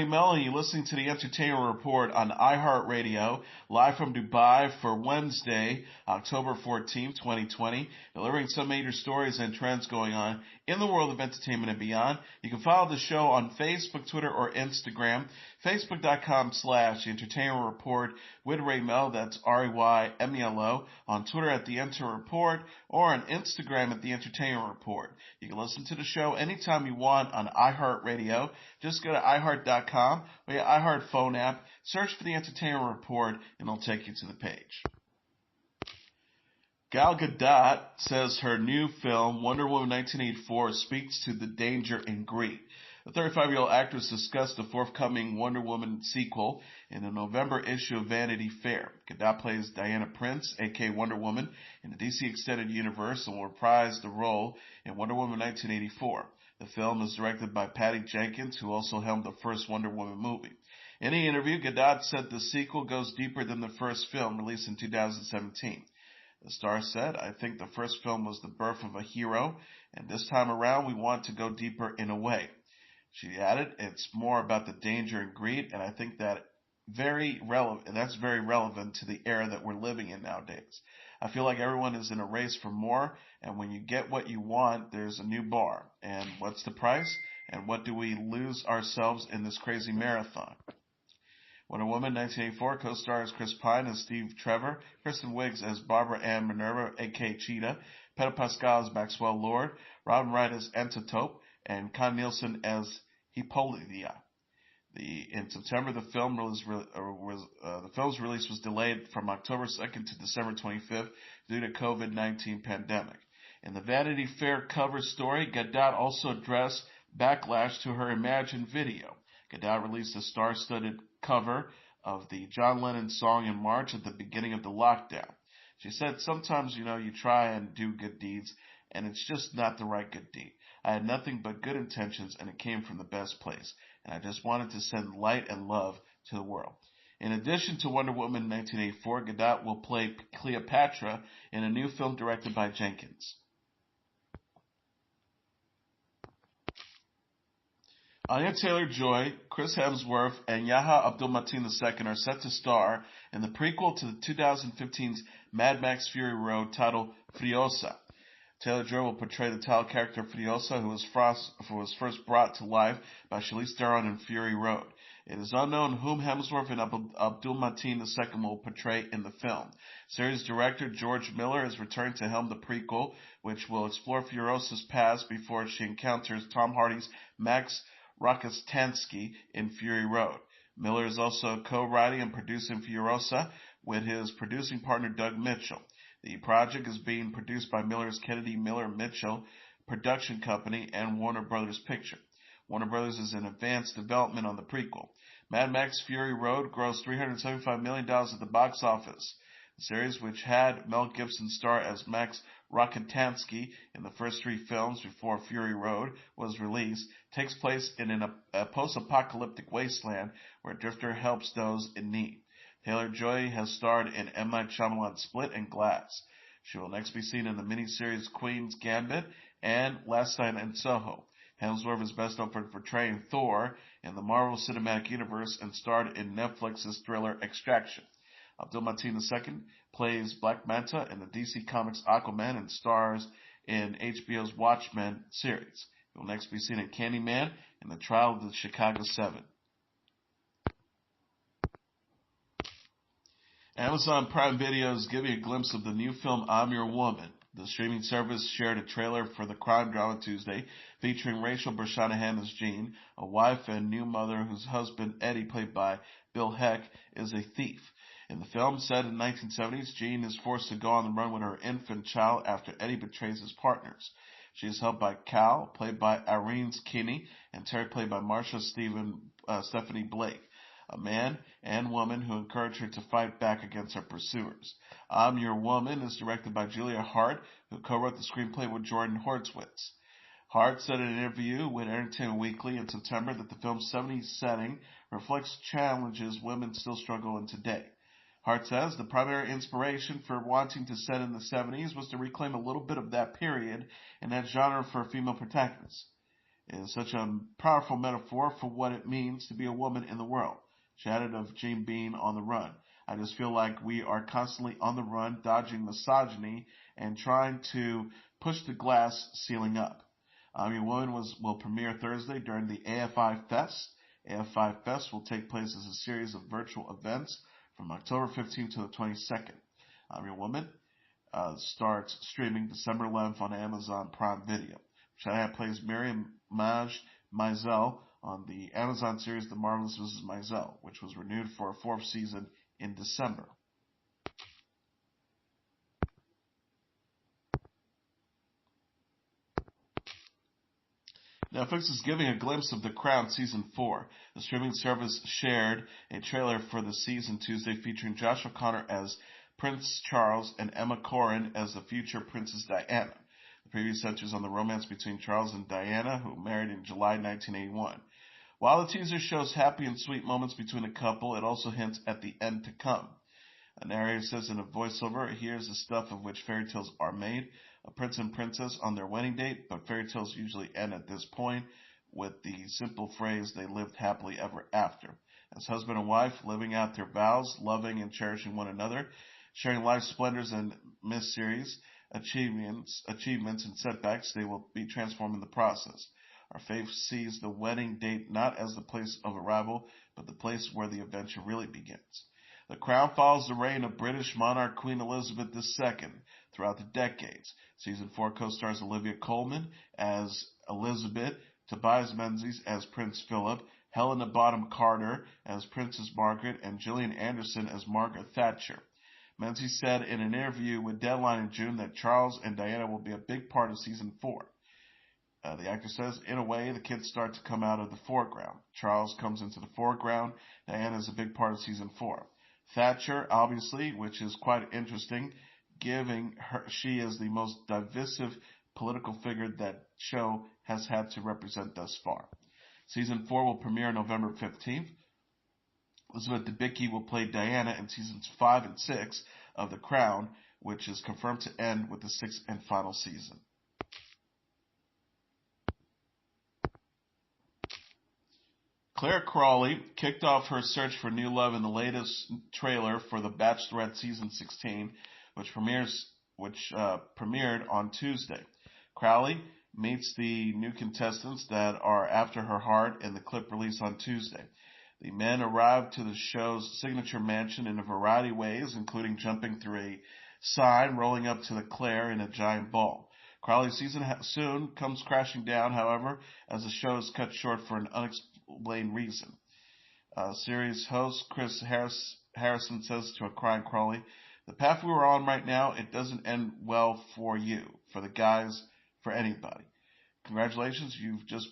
Melo, you're listening to the Entertainment Report on iHeartRadio, live from Dubai for Wednesday, October 14th, 2020, delivering some major stories and trends going on in the world of entertainment and beyond. You can follow the show on Facebook, Twitter, or Instagram. Facebook.com/The Entertainment Report with Ray Mel, that's RAYMELO, on Twitter at The Enter Report, or on Instagram at The Entertainment Report. You can listen to the show anytime you want on iHeartRadio. Just go to iHeart.com or your iHeart phone app, search for The Entertainment Report, and it'll take you to the page. Gal Gadot says her new film, Wonder Woman 1984, speaks to the danger in greed. The 35-year-old actress discussed the forthcoming Wonder Woman sequel in the November issue of Vanity Fair. Gadot plays Diana Prince, a.k.a. Wonder Woman, in the DC Extended Universe and will reprise the role in Wonder Woman 1984. The film is directed by Patty Jenkins, who also helmed the first Wonder Woman movie. In the interview, Gadot said the sequel goes deeper than the first film, released in 2017. The star said, "I think the first film was the birth of a hero, and this time around we want to go deeper in a way." She added, "It's more about the danger and greed, and I think that's very relevant to the era that we're living in nowadays. I feel like everyone is in a race for more, and when you get what you want, there's a new bar. And what's the price? And what do we lose ourselves in this crazy marathon?" Wonder Woman 1984 co-stars Chris Pine as Steve Trevor, Kristen Wiig as Barbara Ann Minerva, a.k.a. Cheetah, Pedro Pascal as Maxwell Lord, Robin Wright as Entatope, and Con Nielsen as Hippolyta. In September, the film's release was delayed from October 2nd to December 25th due to COVID-19 pandemic. In the Vanity Fair cover story, Gadot also addressed backlash to her Imagine video. Gadot released a star-studded cover of the John Lennon song in March at the beginning of the lockdown. She said, "Sometimes, you try and do good deeds, and it's just not the right good deed. I had nothing but good intentions, and it came from the best place. And I just wanted to send light and love to the world." In addition to Wonder Woman 1984, Gadot will play Cleopatra in a new film directed by Jenkins. Anya Taylor-Joy, Chris Hemsworth, and Yahya Abdul-Mateen II are set to star in the prequel to the 2015's Mad Max Fury Road titled Furiosa. Taylor-Joy will portray the title character Furiosa, who was first brought to life by Charlize Theron in Fury Road. It is unknown whom Hemsworth and Abdul-Mateen II will portray in the film. Series director George Miller is returning to helm the prequel, which will explore Furiosa's past before she encounters Tom Hardy's Max Rokitansky in Fury Road. Miller is also co-writing and producing Furiosa with his producing partner Doug Mitchell. The project is being produced by Miller's Kennedy Miller Mitchell production company and Warner Brothers Picture. Warner Brothers is in advanced development on the prequel. Mad Max Fury Road grossed $375 million at the box office. The series, which had Mel Gibson star as Max Rokitansky in the first three films before Fury Road was released, takes place in a post-apocalyptic wasteland where a drifter helps those in need. Taylor-Joy has starred in M. Night Shyamalan's Split and Glass. She will next be seen in the miniseries Queen's Gambit and Last Night in Soho. Hemsworth is best known for portraying Thor in the Marvel Cinematic Universe and starred in Netflix's thriller Extraction. Abdul-Mateen II plays Black Manta in the DC Comics Aquaman and stars in HBO's Watchmen series. He will next be seen in Candyman and the Trial of the Chicago 7. Amazon Prime Video is giving a glimpse of the new film I'm Your Woman. The streaming service shared a trailer for the crime drama Tuesday, featuring Rachel Brosnahan as Jean, a wife and new mother whose husband, Eddie, played by Bill Heck, is a thief. In the film, set in the 1970s, Jean is forced to go on the run with her infant child after Eddie betrays his partners. She is helped by Cal, played by Irene Kinney, and Terry, played by Marsha Stephanie Blake, a man and woman who encourage her to fight back against her pursuers. I'm Your Woman is directed by Julia Hart, who co-wrote the screenplay with Jordan Horowitz. Hart said in an interview with Entertainment Weekly in September that the film's 70s setting reflects challenges women still struggle in today. Hart says the primary inspiration for wanting to set in the 70s was to reclaim a little bit of that period and that genre for female protagonists. It is such a powerful metaphor for what it means to be a woman in the world. She added of Jane being on the run. I just feel like we are constantly on the run, dodging misogyny and trying to push the glass ceiling up. I'm Your Woman will premiere Thursday during the AFI Fest. AFI Fest will take place as a series of virtual events from October 15th to the 22nd. I'm Your Woman starts streaming December 11th on Amazon Prime Video. Shanahan plays Miriam Maisel on the Amazon series The Marvelous Mrs. Maisel, which was renewed for a 4th season in December. Netflix is giving a glimpse of The Crown Season 4. The streaming service shared a trailer for the season Tuesday featuring Josh O'Connor as Prince Charles and Emma Corrin as the future Princess Diana. The preview centers on the romance between Charles and Diana, who married in July 1981. While the teaser shows happy and sweet moments between the couple, it also hints at the end to come. A narrator says in a voiceover, "Here's the stuff of which fairy tales are made. A prince and princess on their wedding date, but fairy tales usually end at this point with the simple phrase, they lived happily ever after. As husband and wife, living out their vows, loving and cherishing one another, sharing life's splendors and mysteries, achievements and setbacks, they will be transformed in the process. Our faith sees the wedding date not as the place of arrival, but the place where the adventure really begins." The Crown follows the reign of British monarch Queen Elizabeth II throughout the decades. Season 4 co-stars Olivia Colman as Elizabeth, Tobias Menzies as Prince Philip, Helena Bonham Carter as Princess Margaret, and Gillian Anderson as Margaret Thatcher. Menzies said in an interview with Deadline in June that Charles and Diana will be a big part of Season 4. The actor says, "In a way, the kids start to come out of the foreground. Charles comes into the foreground. Diana is a big part of Season 4. Thatcher, obviously, which is quite interesting, she is the most divisive political figure that show has had to represent thus far." Season 4 will premiere November 15th. Elizabeth Debicki will play Diana in Seasons 5 and 6 of The Crown, which is confirmed to end with the 6th and final season. Clare Crawley kicked off her search for new love in the latest trailer for The Bachelorette Season 16, which premiered on Tuesday. Crawley meets the new contestants that are after her heart in the clip released on Tuesday. The men arrived to the show's signature mansion in a variety of ways, including jumping through a sign, rolling up to the Clare in a giant ball. Crawley's season soon comes crashing down, however, as the show is cut short for an unexplained reason. Series host Chris Harrison says to a crying Crawley, "The path we were on right now, it doesn't end well for you, for the guys, for anybody. Congratulations, you've just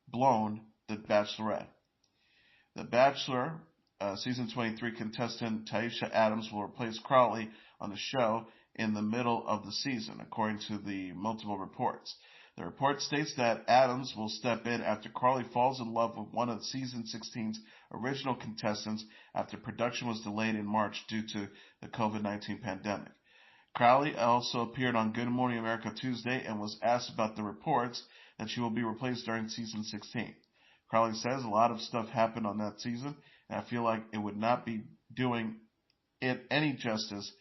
blown The Bachelorette." The Bachelor Season 23 contestant Taisha Adams will replace Crawley on the show in the middle of the season, according to the multiple reports. The report states that Adams will step in after Crawley falls in love with one of Season 16's original contestants after production was delayed in March due to the COVID-19 pandemic. Crawley also appeared on Good Morning America Tuesday and was asked about the reports that she will be replaced during Season 16. Crawley says a lot of stuff happened on that season, and I feel like it would not be doing it any justice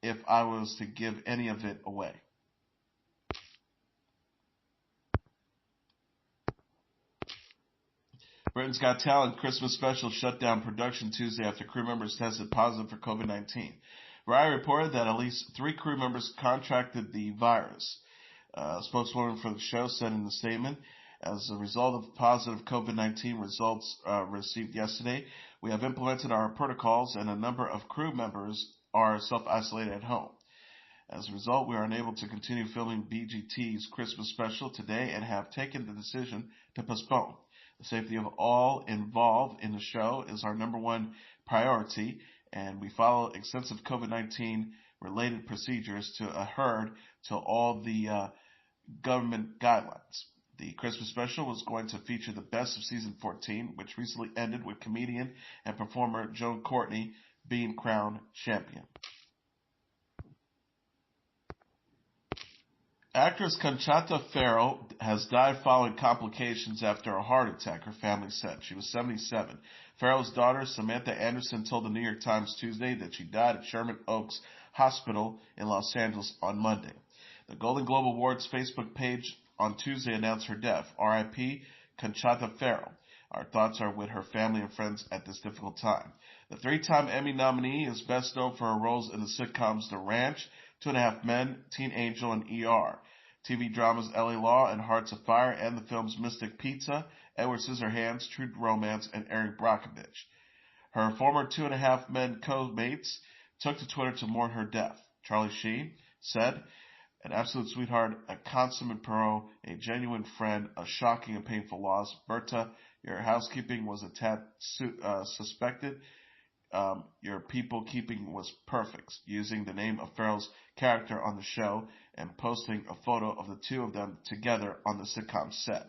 if I was to give any of it away. Britain's Got Talent Christmas special shut down production Tuesday after crew members tested positive for COVID-19. Variety reported that at least 3 crew members contracted the virus. A spokeswoman for the show said in a statement, "As a result of positive COVID-19 results received yesterday, we have implemented our protocols and a number of crew members are self-isolated at home. As a result, we are unable to continue filming BGT's Christmas special today and have taken the decision to postpone. The safety of all involved in the show is our number one priority, and we follow extensive COVID-19 related procedures to adhere to all the government guidelines." The Christmas special was going to feature the best of Season 14, which recently ended with comedian and performer Joan Courtney being crowned champion. Actress Conchata Ferrell has died following complications after a heart attack, her family said. She was 77. Ferrell's daughter, Samantha Anderson, told the New York Times Tuesday that she died at Sherman Oaks Hospital in Los Angeles on Monday. The Golden Globe Awards Facebook page on Tuesday announced her death. R.I.P. Conchata Ferrell. Our thoughts are with her family and friends at this difficult time. The three-time Emmy nominee is best known for her roles in the sitcoms The Ranch, Two and a Half Men, Teen Angel, and ER. TV dramas L.A. Law and Hearts of Fire, and the films Mystic Pizza, Edward Scissorhands, True Romance, and Erin Brockovich. Her former Two and a Half Men co-mates took to Twitter to mourn her death. Charlie Sheen said, "An absolute sweetheart, a consummate pro, a genuine friend, a shocking and painful loss. Berta, your housekeeping was a tad suspected. Your people keeping was perfect," using the name of Ferrell's character on the show and posting a photo of the two of them together on the sitcom set.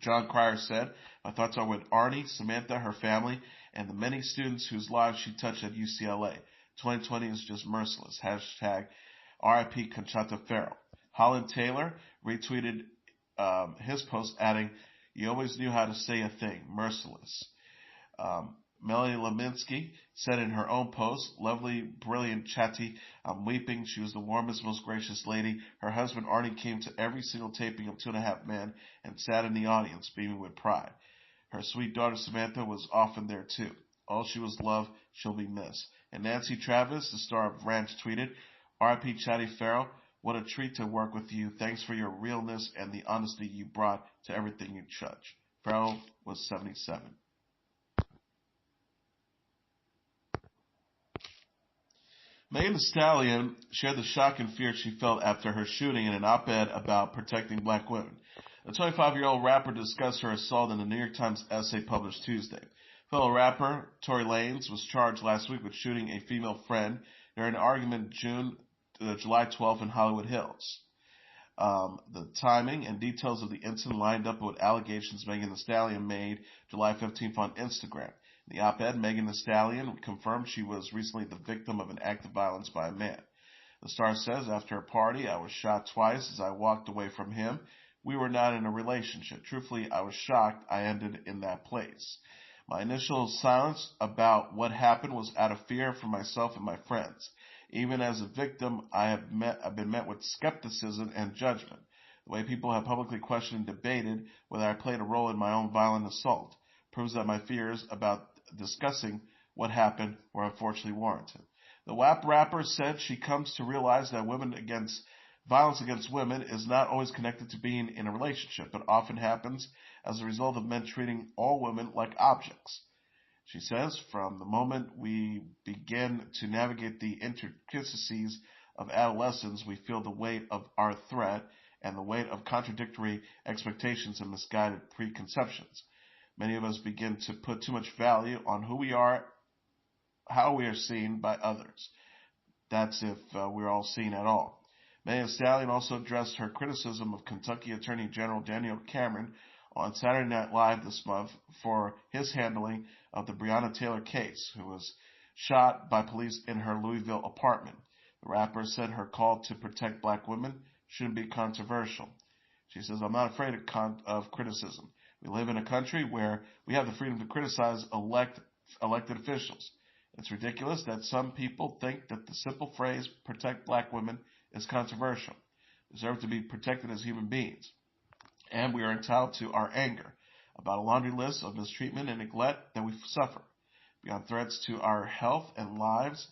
John Cryer said, "My thoughts are with Arnie, Samantha, her family, and the many students whose lives she touched at UCLA. 2020 is just merciless. Hashtag RIP Conchata Ferrell." Holland Taylor retweeted his post, adding, "You always knew how to say a thing. Merciless." Melanie Leminski said in her own post, "Lovely, brilliant, chatty. I'm weeping. She was the warmest, most gracious lady. Her husband Arnie came to every single taping of Two and a Half Men and sat in the audience, beaming with pride. Her sweet daughter Samantha was often there too. All she was love. She'll be missed." And Nancy Travis, the star of Ranch, tweeted, "R.I.P. Chatty Ferrell. What a treat to work with you. Thanks for your realness and the honesty you brought to everything you touch." Ferrell was 77. Megan Thee Stallion shared the shock and fear she felt after her shooting in an op-ed about protecting black women. The 25-year-old rapper discussed her assault in the New York Times essay published Tuesday. Fellow rapper Tory Lanez was charged last week with shooting a female friend during an argument July 12th in Hollywood Hills. The timing and details of the incident lined up with allegations Megan Thee Stallion made July 15th on Instagram. In the op-ed, Megan Thee Stallion confirmed she was recently the victim of an act of violence by a man. The star says, "After a party, I was shot twice as I walked away from him. We were not in a relationship. Truthfully, I was shocked I ended in that place. My initial silence about what happened was out of fear for myself and my friends. Even as a victim, I've been met with skepticism and judgment. The way people have publicly questioned and debated whether I played a role in my own violent assault proves that my fears about discussing what happened were unfortunately warranted." The WAP rapper said she comes to realize that violence against women is not always connected to being in a relationship, but often happens as a result of men treating all women like objects. She says, "From the moment we begin to navigate the intricacies of adolescence, we feel the weight of our threat and the weight of contradictory expectations and misguided preconceptions. Many of us begin to put too much value on who we are, how we are seen by others. That's if we're all seen at all." Megan Thee Stallion also addressed her criticism of Kentucky Attorney General Daniel Cameron on Saturday Night Live this month for his handling of the Breonna Taylor case, who was shot by police in her Louisville apartment. The rapper said her call to protect black women shouldn't be controversial. She says, "I'm not afraid of criticism. We live in a country where we have the freedom to criticize elected officials. It's ridiculous that some people think that the simple phrase, protect black women, is controversial. They deserve to be protected as human beings. And we are entitled to our anger about a laundry list of mistreatment and neglect that we suffer. Beyond threats to our health and lives,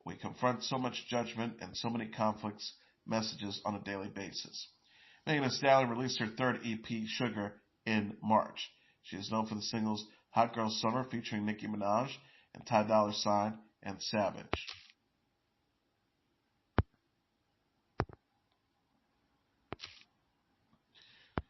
we confront so much judgment and so many conflicts messages on a daily basis." Megan Thee Stallion released her third EP, Sugar, in March. She is known for the singles Hot Girl Summer featuring Nicki Minaj and Ty Dolla $ign and Savage.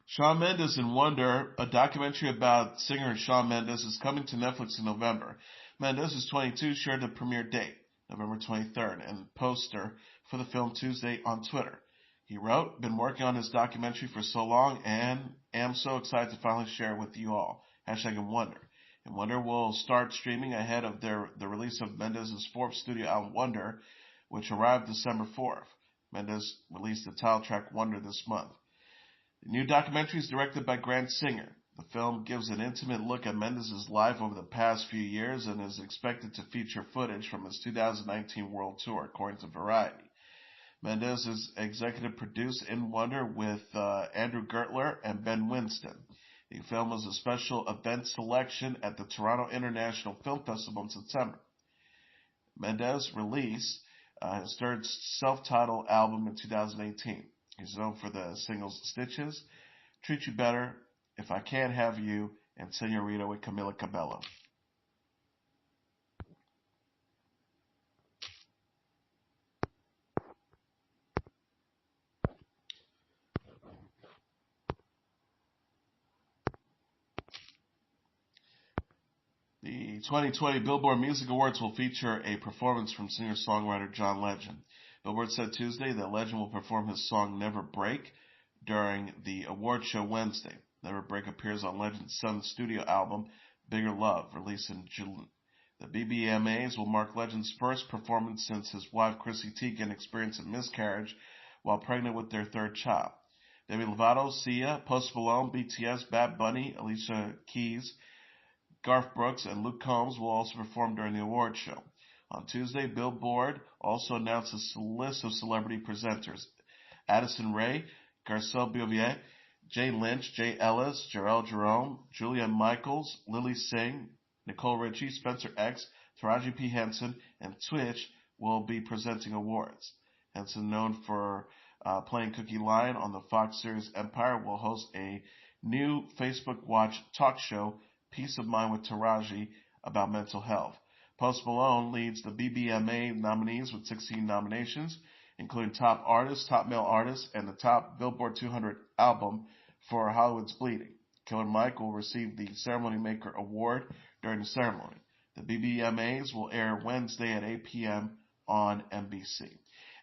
Shawn Mendes in Wonder, a documentary about singer Shawn Mendes, is coming to Netflix in November. Mendes, who's 22, shared the premiere date, November 23rd, and the poster for the film Tuesday on Twitter. He wrote, "Been working on this documentary for so long and am so excited to finally share it with you all. Hashtag In Wonder." In Wonder will start streaming ahead of the release of Mendes' fourth studio album, Wonder, which arrived December 4th. Mendes released the title track Wonder this month. The new documentary is directed by Grant Singer. The film gives an intimate look at Mendes' life over the past few years and is expected to feature footage from his 2019 world tour, according to Variety. Mendes is executive produced in Wonder with Andrew Gertler and Ben Winston. The film was a special event selection at the Toronto International Film Festival in September. Mendes released his third self-titled album in 2018. He's known for the singles Stitches, Treat You Better, If I Can't Have You, and Senorita with Camila Cabello. The 2020 Billboard Music Awards will feature a performance from singer-songwriter John Legend. Billboard said Tuesday that Legend will perform his song Never Break during the award show Wednesday. Never Break appears on Legend's 7th studio album, Bigger Love, released in June. The BBMAs will mark Legend's first performance since his wife Chrissy Teigen experienced a miscarriage while pregnant with their third child. Demi Lovato, Sia, Post Malone, BTS, Bad Bunny, Alicia Keys, Garth Brooks, and Luke Combs will also perform during the award show. On Tuesday, Billboard also announced a list of celebrity presenters: Addison Rae, Garcelle Beauvais, Jay Lynch, Jay Ellis, Jarrell Jerome, Julia Michaels, Lily Singh, Nicole Richie, Spencer X, Taraji P. Henson, and Twitch will be presenting awards. Henson, known for playing Cookie Lion on the Fox series Empire, will host a new Facebook Watch talk show, Peace of Mind with Taraji, about mental health. Post Malone leads the BBMA nominees with 16 nominations, including Top Artist, Top Male Artist, and the Top Billboard 200 Album for Hollywood's Bleeding. Killer Mike will receive the Ceremony Maker Award during the ceremony. The BBMAs will air Wednesday at 8 p.m. on NBC.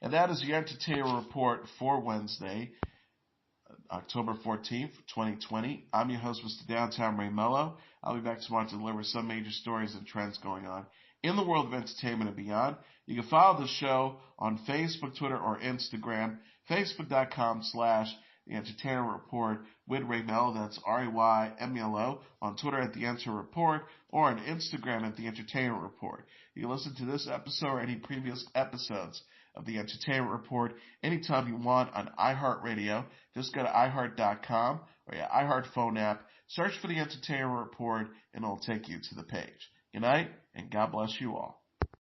And that is your entertainment report for Wednesday, October 14th, 2020. I'm your host, Mr. Downtown Ray Melo. I'll be back tomorrow to deliver some major stories and trends going on in the world of entertainment and beyond. You can follow the show on Facebook, Twitter, or Instagram. Facebook.com/The Entertainment Report with Ray Melo. That's RAYMELO. On Twitter at The Enter Report, or on Instagram at The Entertainment Report. You can listen to this episode or any previous episodes of The Entertainment Report anytime you want on iHeartRadio. Just go to iHeart.com or your iHeart phone app. Search for The Entertainment Report, and it'll take you to the page. Good night, and God bless you all.